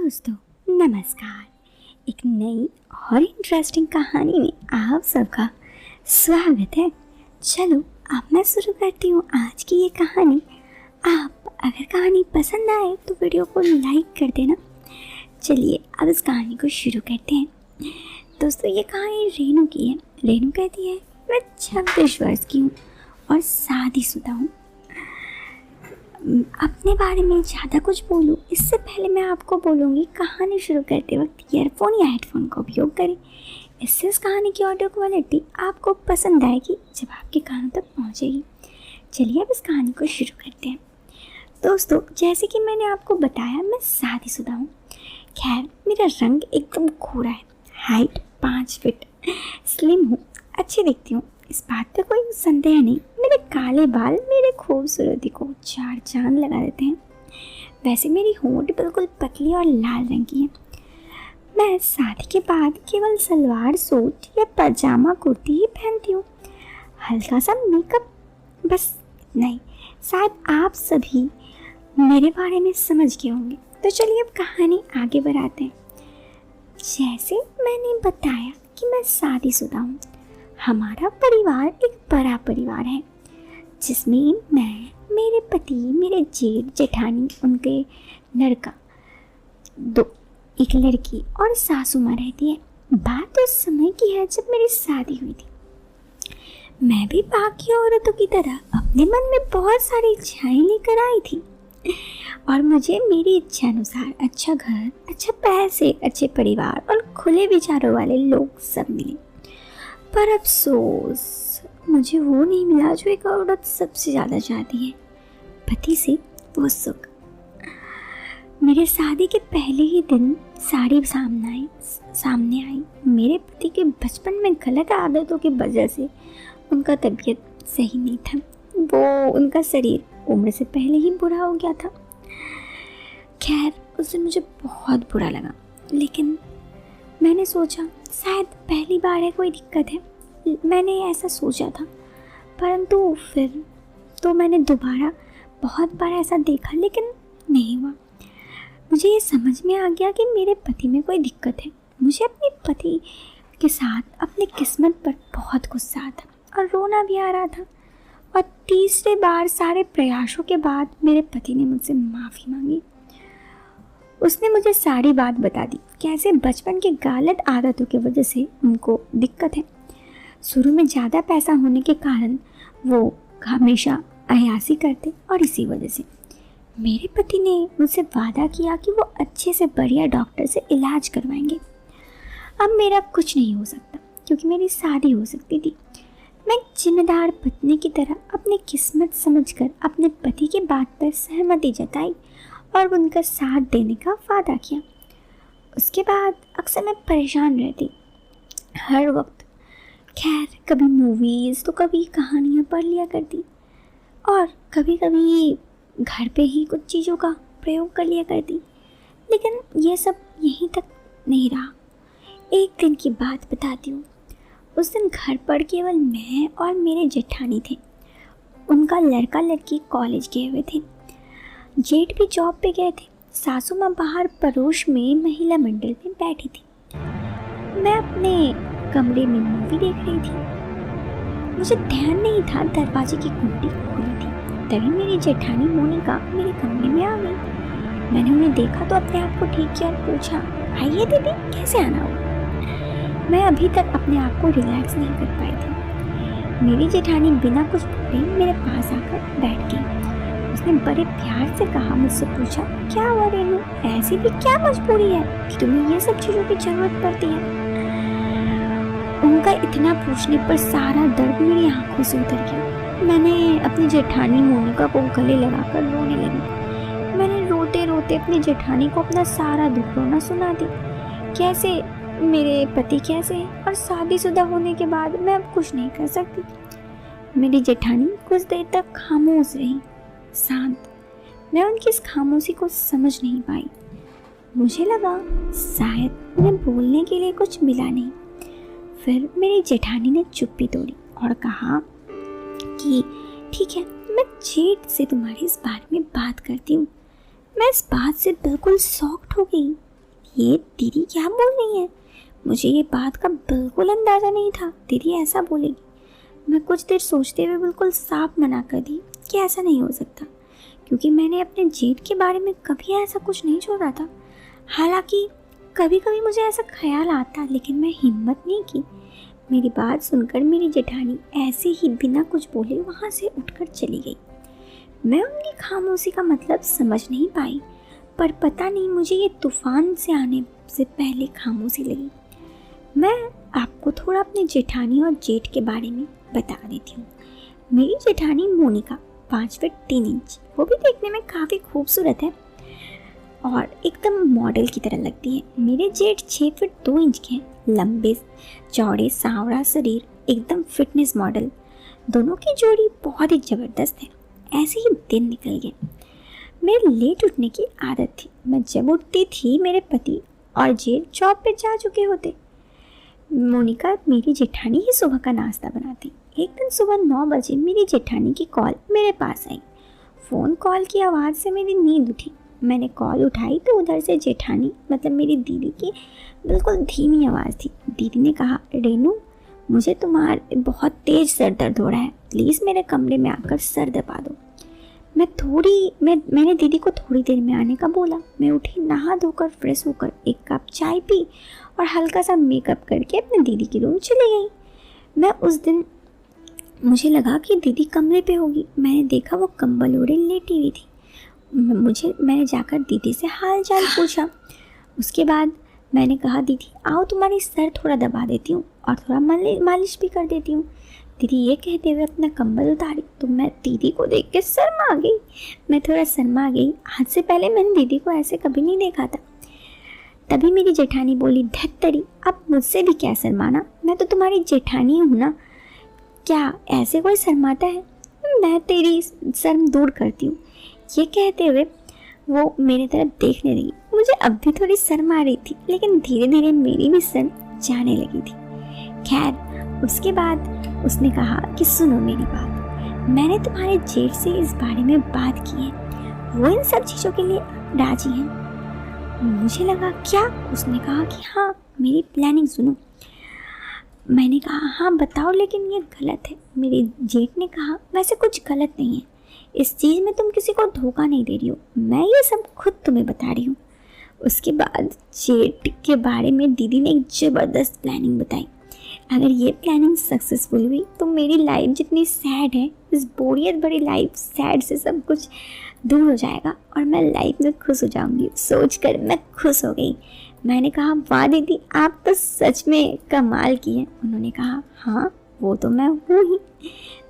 दोस्तों, नमस्कार। एक नई और इंटरेस्टिंग कहानी में आप सबका स्वागत है। चलो अब मैं शुरू करती हूँ आज की ये कहानी। आप अगर कहानी पसंद आए तो वीडियो को लाइक कर देना। चलिए अब इस कहानी को शुरू करते हैं। दोस्तों, ये कहानी रेनू की है। रेनू कहती है, मैं 26 वर्ष की हूँ और शादीशुदा हूँ। अपने बारे में ज़्यादा कुछ बोलूँ इससे पहले मैं आपको बोलूँगी, कहानी शुरू करते वक्त ईयरफोन या हेडफोन का उपयोग करें। इससे इस कहानी की ऑडियो क्वालिटी आपको पसंद आएगी जब आपके कानों तक पहुँचेगी। चलिए अब इस कहानी को शुरू करते हैं। दोस्तों, जैसे कि मैंने आपको बताया, मैं शादीशुदा हूँ। खैर, मेरा रंग एकदम गोरा है, हाइट 5 फीट, स्लिम हूँ, अच्छी दिखती हूँ, इस बात पे कोई संदेह नहीं। मेरे काले बाल मेरे खूबसूरती को 4 चांद लगा देते हैं। वैसे मेरी होंठ बिल्कुल पतली और लाल रंग की है। मैं शादी के बाद केवल सलवार सूट या पजामा कुर्ती ही पहनती हूँ। हल्का सा मेकअप, बस नहीं। शायद आप सभी मेरे बारे में समझ गए होंगे। तो चलिए अब कहानी आगे बढ़ाते हैं। जैसे मैंने बताया कि मैं शादीशुदा हूँ। हमारा परिवार एक बड़ा परिवार है जिसमें मैं, मेरे पति, मेरे जेठ जेठानी, उनके लड़का, एक लड़की और सासू माँ रहती है। बात उस समय की है जब मेरी शादी हुई थी। मैं भी बाकी औरतों की तरह अपने मन में बहुत सारी इच्छाएं लेकर आई थी और मुझे मेरी इच्छा अनुसार अच्छा घर, अच्छा पैसे, अच्छे परिवार और खुले विचारों वाले लोग सब मिले। पर अफसोस, मुझे वो नहीं मिला जो एक औरत सबसे ज़्यादा चाहती है, पति से वो सुख। मेरे शादी के पहले ही दिन साड़ी सामने आई। मेरे पति के बचपन में गलत आदतों की वजह से उनका तबीयत सही नहीं था। उनका शरीर उम्र से पहले ही बुरा हो गया था। खैर, उस दिन मुझे बहुत बुरा लगा, लेकिन मैंने सोचा शायद पहली बार है, कोई दिक्कत है। मैंने ऐसा सोचा था, परंतु फिर तो मैंने दोबारा बहुत बार ऐसा देखा, लेकिन नहीं हुआ। मुझे ये समझ में आ गया कि मेरे पति में कोई दिक्कत है। मुझे अपने पति के साथ अपनी किस्मत पर बहुत गुस्सा था और रोना भी आ रहा था। और तीसरे बार सारे प्रयासों के बाद मेरे पति ने मुझसे माफ़ी मांगी। उसने मुझे सारी बात बता दी, कैसे बचपन की गलत आदतों की वजह से उनको दिक्कत है। शुरू में ज़्यादा पैसा होने के कारण वो हमेशा अयासी करते और इसी वजह से मेरे पति ने मुझसे वादा किया कि वो अच्छे से बढ़िया डॉक्टर से इलाज करवाएंगे। अब मेरा कुछ नहीं हो सकता क्योंकि मेरी शादी हो सकती थी। मैं एक जिम्मेदार पत्नी की तरह अपनी किस्मत समझकर अपने पति की बात पर सहमति जताई और उनका साथ देने का वादा किया। उसके बाद अक्सर मैं परेशान रहती हर वक्त। खैर, कभी मूवीज़ तो कभी कहानियाँ पढ़ लिया करती और कभी कभी घर पे ही कुछ चीज़ों का प्रयोग कर लिया करती, लेकिन ये सब यहीं तक नहीं रहा। एक दिन की बात बताती हूँ। उस दिन घर पर केवल मैं और मेरे जेठानी थे। उनका लड़का लड़की कॉलेज गए हुए थे। जेठ भी जॉब पे गए थे। सासू माँ बाहर पड़ोस में महिला मंडल में बैठी थी। मैं अपने कमरे में मूवी देख रही थी। मुझे ध्यान नहीं था दरवाजे की कुंडी खुली थी। तभी मेरी जेठानी मोनिका मेरे कमरे में आ गई। मैंने उन्हें देखा तो अपने आप को ठीक किया और पूछा, आइए दीदी, कैसे आना हुआ? मैं अभी तक अपने आप को रिलैक्स नहीं कर पाई थी। मेरी जेठानी बिना कुछ बोले मेरे पास आकर बैठ गई। उसने बड़े प्यार से कहा, मुझसे पूछा, क्या हुआ रेनू, ऐसी भी क्या मजबूरी है कि तुम्हें ये सब चीज़ों की जरूरत पड़ती है? उनका इतना पूछने पर सारा दर्द मेरी आंखों से उतर गया। मैंने अपनी जेठानी मोनिका को गले लगाकर रोने लगी। मैंने रोते रोते अपनी जेठानी को अपना सारा दुख रोना सुना दी। कैसे मेरे पति कैसे हैं और शादीशुदा होने के बाद मैं अब कुछ नहीं कर सकती। मेरी जेठानी कुछ देर तक खामोश रही, शांत। मैं उनकी इस खामोशी को समझ नहीं पाई। मुझे लगा शायद उन्हें बोलने के लिए कुछ मिला नहीं। फिर मेरी जेठानी ने चुप्पी तोड़ी और कहा कि ठीक है, मैं जेठ से तुम्हारी इस बारे में बात करती हूँ। मैं इस बात से बिल्कुल शॉक्ड हो गई। ये दीदी क्या बोल रही है? मुझे ये बात का बिल्कुल अंदाज़ा नहीं था दीदी ऐसा बोलेगी। मैं कुछ देर सोचते हुए बिल्कुल साफ मना कर दी कि ऐसा नहीं हो सकता, क्योंकि मैंने अपने जेठ के बारे में कभी ऐसा कुछ नहीं छोड़ा था। हालांकि कभी कभी मुझे ऐसा ख्याल आता, लेकिन मैं हिम्मत नहीं की। मेरी बात सुनकर मेरी जेठानी ऐसे ही बिना कुछ बोले वहाँ से उठकर चली गई। मैं उनकी खामोशी का मतलब समझ नहीं पाई, पर पता नहीं मुझे ये तूफान से आने से पहले खामोशी लगी। मैं आपको थोड़ा अपने जेठानी और जेठ के बारे में बता देती हूँ। मेरी जेठानी मोनिका 5 फीट 3 इंच, वो भी देखने में काफ़ी खूबसूरत है और एकदम मॉडल की तरह लगती है। मेरे जेठ 6 फीट 2 इंच के हैं, लंबे चौड़े सांवरा शरीर, एकदम फिटनेस मॉडल। दोनों की जोड़ी बहुत ही ज़बरदस्त है। ऐसे ही दिन निकल गए। मेरे लेट उठने की आदत थी। मैं जब उठती थी मेरे पति और जेठ जॉब पे जा चुके होते। मोनिका मेरी जेठानी ही सुबह का नाश्ता बनाती। एक दिन सुबह 9 बजे मेरी जेठानी की कॉल मेरे पास आई। फ़ोन कॉल की आवाज़ से मेरी नींद उठी। मैंने कॉल उठाई तो उधर से जेठानी मतलब मेरी दीदी की बिल्कुल धीमी आवाज़ थी। दीदी ने कहा, रेनू मुझे तुम्हारे बहुत तेज़ सर दर्द हो रहा है, प्लीज़ मेरे कमरे में आकर सर दबा दो। मैंने दीदी को थोड़ी देर में आने का बोला। मैं उठी, नहा धोकर फ्रेश होकर एक कप चाय पी और हल्का सा मेकअप करके अपने दीदी के रूम चली गई। मैं उस दिन मुझे लगा कि दीदी कमरे पे होगी। मैंने देखा वो कंबल ओढ़े लेटी हुई थी। मैंने जाकर दीदी से हाल चाल पूछा। उसके बाद मैंने कहा, दीदी आओ तुम्हारी सर थोड़ा दबा देती हूँ और थोड़ा मालिश भी कर देती हूँ। दीदी ये कहते हुए अपना कंबल उतारी तो मैं दीदी को देख के शर्मा गई। मैं थोड़ा शर्मा गई। आज से पहले मैंने दीदी को ऐसे कभी नहीं देखा था। तभी मेरी जेठानी बोली, धत्तरी अब मुझसे भी क्या शर्माना, मैं तो तुम्हारी जेठानी हूँ ना, क्या ऐसे कोई शर्माता है? मैं तेरी शर्म दूर करती हूँ। ये कहते हुए वो मेरी तरफ देखने लगी। मुझे अब भी थोड़ी शर्म आ रही थी, लेकिन धीरे धीरे मेरी भी शर्म जाने लगी थी। खैर उसके बाद उसने कहा कि सुनो मेरी बात, मैंने तुम्हारे जेठ से इस बारे में बात की है, वो इन सब चीज़ों के लिए राजी हैं। मुझे लगा क्या? उसने कहा कि हाँ मेरी प्लानिंग सुनो। मैंने कहा हाँ बताओ, लेकिन ये गलत है। मेरे जेठ ने कहा वैसे कुछ गलत नहीं है, इस चीज़ में तुम किसी को धोखा नहीं दे रही हो, मैं ये सब खुद तुम्हें बता रही हूँ। उसके बाद जेठ के बारे में दीदी ने एक ज़बरदस्त प्लानिंग बताई। अगर ये प्लानिंग सक्सेसफुल हुई तो मेरी लाइफ जितनी सैड है, इस बोरियत भरी लाइफ सैड से सब कुछ दूर हो जाएगा और मैं लाइफ में खुश हो जाऊंगी। सोचकर मैं खुश हो गई। मैंने कहा वाह दीदी आप तो सच में कमाल की हैं। उन्होंने कहा हाँ वो तो मैं हूँ ही।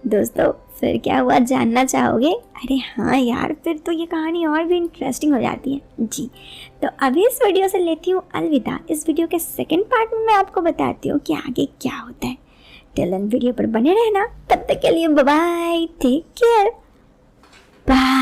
दोस्तों फिर क्या हुआ जानना चाहोगे? अरे हाँ यार, फिर तो ये कहानी और भी इंटरेस्टिंग हो जाती है जी। तो अभी इस वीडियो से लेती हूँ अलविदा। इस वीडियो के सेकंड पार्ट में मैं आपको बताती हूँ कि आगे क्या होता है। टिल देन वीडियो पर बने रहना। तब तक के लिए bye bye, take care, bye.